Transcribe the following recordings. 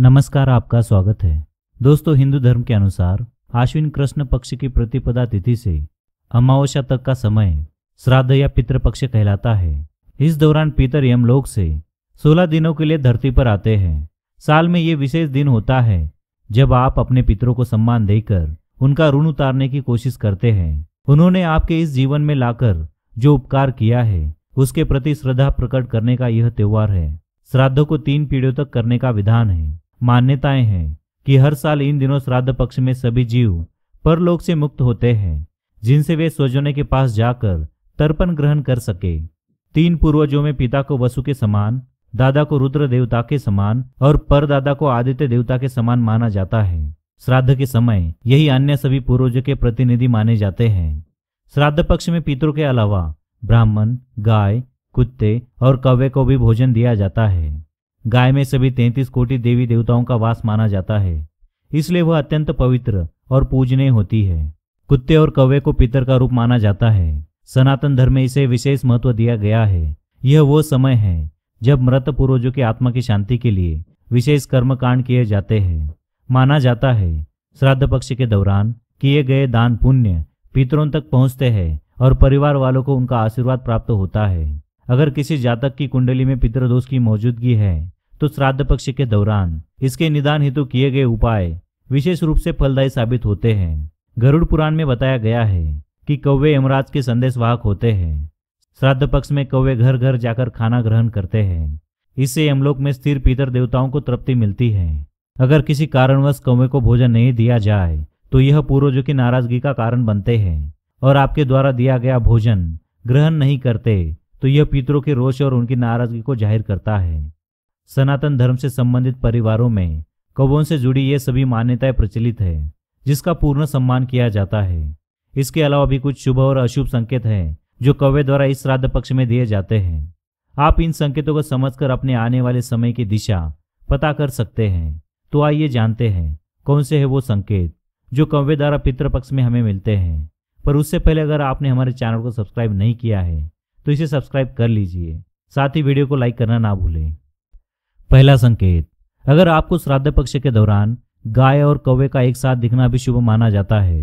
नमस्कार, आपका स्वागत है। दोस्तों, हिंदू धर्म के अनुसार आश्विन कृष्ण पक्ष की प्रतिपदा तिथि से अमावस्या तक का समय श्राद्ध या पितृपक्ष कहलाता है। इस दौरान पितर यमलोक से 16 दिनों के लिए धरती पर आते हैं। साल में ये विशेष दिन होता है जब आप अपने पितरों को सम्मान देकर उनका ऋण उतारने की कोशिश करते हैं। उन्होंने आपके इस जीवन में लाकर जो उपकार किया है उसके प्रति श्रद्धा प्रकट करने का यह त्योहार है। श्राद्धों को 3 पीढ़ियों तक करने का विधान है। मान्यताएं हैं कि हर साल इन दिनों श्राद्ध पक्ष में सभी जीव परलोक से मुक्त होते हैं, जिनसे वे स्वजनों के पास जाकर तर्पण ग्रहण कर सके। 3 पूर्वजों में पिता को वसु के समान, दादा को रुद्र देवता के समान और परदादा को आदित्य देवता के समान माना जाता है। श्राद्ध के समय यही अन्य सभी पूर्वजों के प्रतिनिधि माने जाते हैं। श्राद्ध पक्ष में पितरों के अलावा ब्राह्मण, गाय, कुत्ते और कौवे को भी भोजन दिया जाता है। गाय में सभी 33 कोटि देवी देवताओं का वास माना जाता है, इसलिए वह अत्यंत पवित्र और पूजनीय होती है। कुत्ते और कौवे को पितर का रूप माना जाता है। सनातन धर्म में इसे विशेष महत्व दिया गया है। यह वो समय है जब मृत पूर्वजों की आत्मा की शांति के लिए विशेष कर्मकांड किए जाते हैं। माना जाता है श्राद्ध पक्ष के दौरान किए गए दान पुण्य पितरों तक पहुंचते हैं और परिवार वालों को उनका आशीर्वाद प्राप्त होता है। अगर किसी जातक की कुंडली में पितृदोष की मौजूदगी है तो श्राद्ध पक्ष के दौरान इसके निदान हेतु किए गए उपाय विशेष रूप से फलदायी साबित होते हैं। गरुड़ पुराण में बताया गया है कि कौवे यमराज के संदेशवाहक होते हैं। श्राद्ध पक्ष में कौवे घर घर जाकर खाना ग्रहण करते हैं। इससे यमलोक में स्थिर पितर देवताओं को तृप्ति मिलती है। अगर किसी कारणवश कौवे को भोजन नहीं दिया जाए तो यह पूर्वजों की नाराजगी का कारण बनते हैं और आपके द्वारा दिया गया भोजन ग्रहण नहीं करते तो यह पितरों के रोष और उनकी नाराजगी को जाहिर करता है। सनातन धर्म से संबंधित परिवारों में कौवों से जुड़ी ये सभी मान्यताएं प्रचलित है, जिसका पूर्ण सम्मान किया जाता है। इसके अलावा भी कुछ शुभ और अशुभ संकेत हैं जो कौवे द्वारा इस श्राद्ध पक्ष में दिए जाते हैं। आप इन संकेतों को समझकर अपने आने वाले समय की दिशा पता कर सकते हैं। तो आइए जानते हैं कौन से है वो संकेत जो कौवे द्वारा पितृपक्ष में हमें मिलते हैं। पर उससे पहले अगर आपने हमारे चैनल को सब्सक्राइब नहीं किया है तो इसे सब्सक्राइब कर लीजिए, साथ ही वीडियो को लाइक करना ना भूलें। पहला संकेत, अगर आपको श्राद्ध पक्ष के दौरान गाय और कौवे का एक साथ दिखना भी शुभ माना जाता है।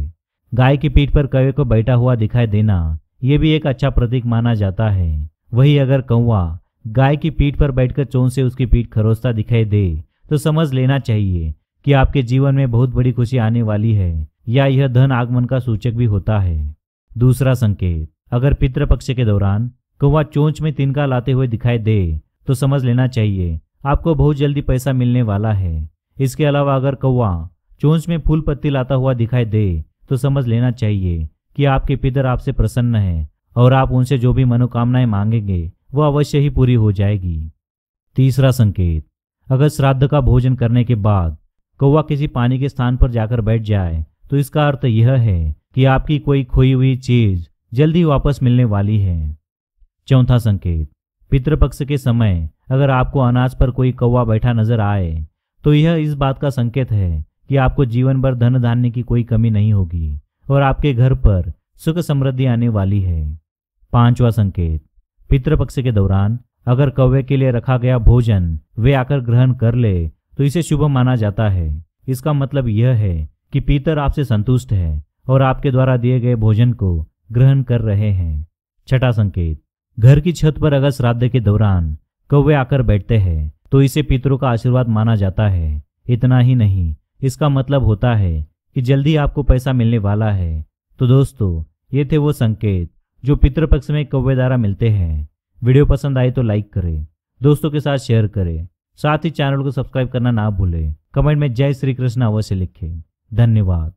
गाय की पीठ पर कौवे को बैठा हुआ दिखाई देना यह भी एक अच्छा प्रतीक माना जाता है। वहीं अगर कौवा गाय की पीठ पर बैठकर चोंच से उसकी पीठ खरोचता दिखाई दे तो समझ लेना चाहिए कि आपके जीवन में बहुत बड़ी खुशी आने वाली है या यह धन आगमन का सूचक भी होता है। दूसरा संकेत, अगर पितृपक्ष के दौरान कौवा चोंच में तिनका लाते हुए दिखाई दे तो समझ लेना चाहिए आपको बहुत जल्दी पैसा मिलने वाला है। इसके अलावा अगर कौवा चोंच में फूल पत्ती लाता हुआ दिखाई दे तो समझ लेना चाहिए कि आपके पितर आपसे प्रसन्न हैं और आप उनसे जो भी मनोकामनाएं मांगेंगे वो अवश्य ही पूरी हो जाएगी। तीसरा संकेत, अगर श्राद्ध का भोजन करने के बाद कौवा किसी पानी के स्थान पर जाकर बैठ जाए तो इसका अर्थ यह है कि आपकी कोई खोई हुई चीज जल्दी वापस मिलने वाली है। चौथा संकेत, पितृपक्ष के समय अगर आपको अनाज पर कोई कौवा बैठा नजर आए तो यह इस बात का संकेत है कि आपको जीवन भर धन धान्य की कोई कमी नहीं होगी और आपके घर पर सुख समृद्धि आने वाली है। पांचवा संकेत, पितृपक्ष के दौरान अगर कौवे के लिए रखा गया भोजन वे आकर ग्रहण कर ले तो इसे शुभ माना जाता है। इसका मतलब यह है कि पितर आपसे संतुष्ट है और आपके द्वारा दिए गए भोजन को ग्रहण कर रहे हैं। छठा संकेत, घर की छत पर अगर श्राद्ध के दौरान कौवे आकर बैठते हैं तो इसे पितरों का आशीर्वाद माना जाता है। इतना ही नहीं, इसका मतलब होता है कि जल्दी आपको पैसा मिलने वाला है। तो दोस्तों, ये थे वो संकेत जो पितृपक्ष में कौवे द्वारा मिलते हैं। वीडियो पसंद आए तो लाइक करें, दोस्तों के साथ शेयर करें, साथ ही चैनल को सब्सक्राइब करना ना भूलें। कमेंट में जय श्री कृष्ण अवश्य लिखें। धन्यवाद।